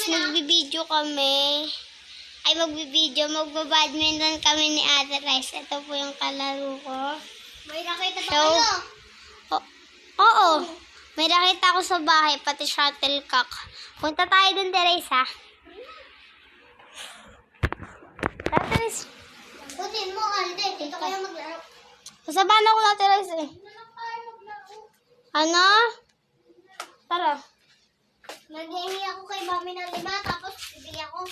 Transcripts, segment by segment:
magbibideo kami. Ay, magbabadminton kami ni Ate Rice. Ito po yung kalaro ko. May nakita ba kayo? Oo. May nakita ko sa bahay, pati shuttlecock. Punta tayo dun, Teresa. Teresa. Butin mo, Alde. Dito kayo maglaro. Kasabahan ako na, Teresa eh. Ano? Tara. Maghihingi ako kay Mami ng 5, tapos bibigyan ko.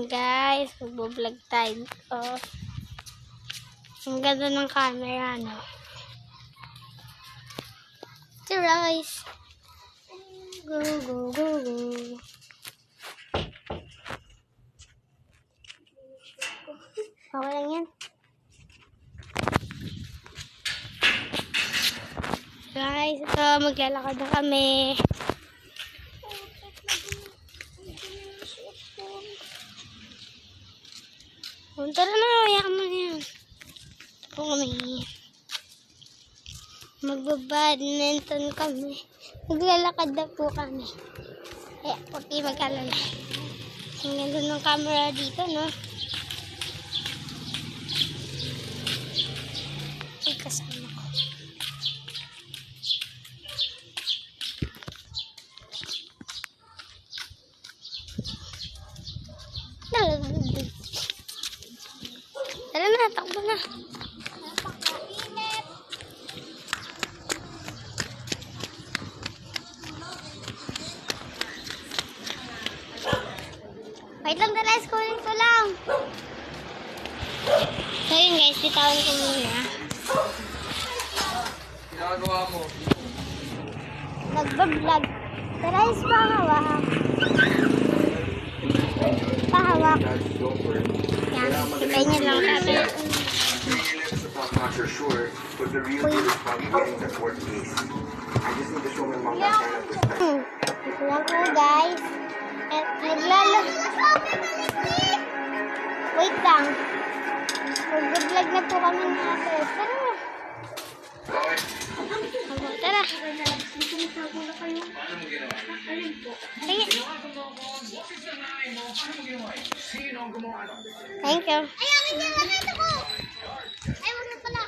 Guys, magbo-vlog tayo. Ang ganda ng camera, no? Teresa. Go, go, go, go. Okay lang yan. Guys, ito, maglalakad na kami. Tara na, kaya mo yan. Ito kami. Magbabadminton kami. Maglalakad na po kami. Kaya, puti mag-alala. Ang ganda ng camera dito, no? Ay, kasama ko. Tara na, takbo na. Wait lang, Teres, kunin ko lang. So yun guys, bitawan ko muna. Ginagawa mo? Nagbablog. Teres, pahawak. Pahawak. Yan, kitay niya lang kami. Not for sure, but the real deal is probably getting the court case. I just need to show my mom that kind of respect. Ito lang po guys. At wait lang. Mag-vlog na po kami ng ate. Tara na. Tara. Sige. Thank you. Ay, akin yung nakita ko! Ay, wag na pala.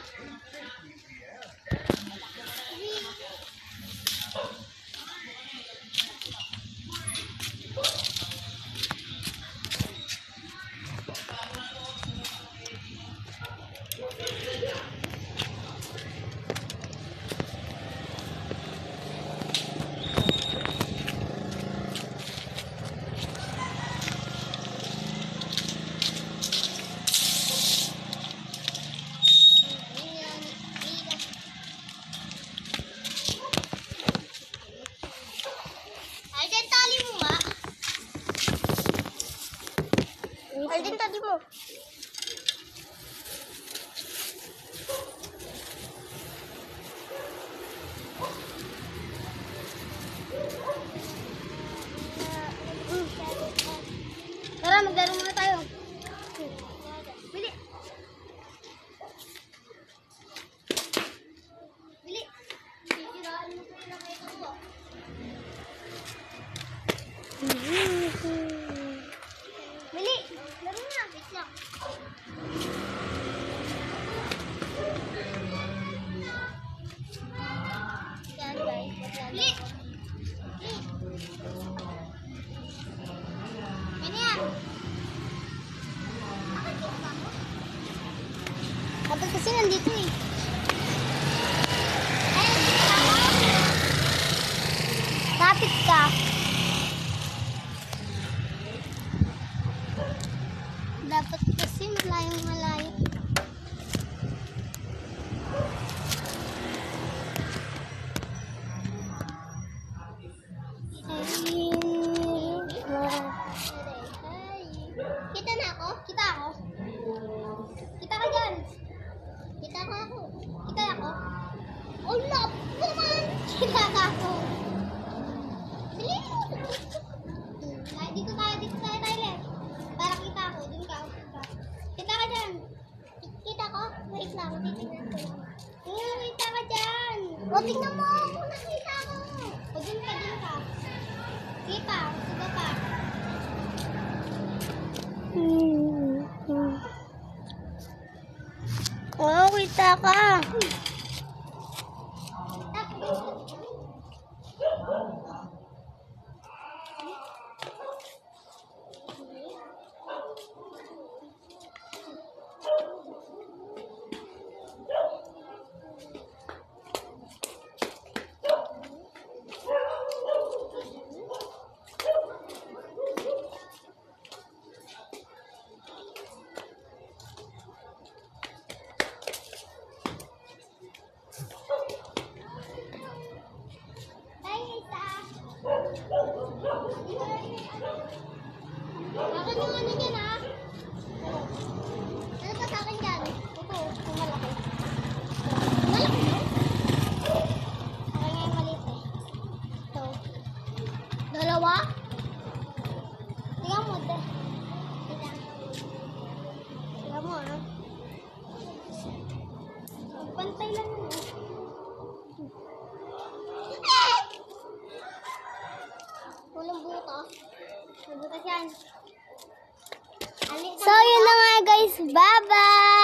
Alden, tali mo nga. Alden, tali mo. Tara, maglaro muna tayo. Bili. Bili. Sisiraan mo ko yung nakita ko. Bili. Laro na. Wait lang. Yan guys. Bili. Bili. Ano yan? Dapat kasi nandito eh. Kapit ka. Dapat kasi malayong-malayo. Kita na ako? Kita ako? Kita ka dyan? Kita ka ako? Kita ako? Oh, love naman! Kita ka ako? Bili! Dito tayo, Tyler. Para kita ako, dun ka. Kita ka dyan? Kita ko? Wait lang, titignan ko lang. Kita ka dyan! O, tingnan mo ako! nakita ko. O, dun ka. Kita, suga pa. Oo, kita ka. Akin yung ano dyan, ha? Ano pa sa akin dyan? Ito, yung malaki. Malaki mo? Akin nga yung maliit eh. Ito. Dalawa? Tingnan mo, te. Kita. Tingnan mo, ah. Magpantay lang yun, eh. Walang butas. May butas yan. So, yun na nga guys. Bye-bye!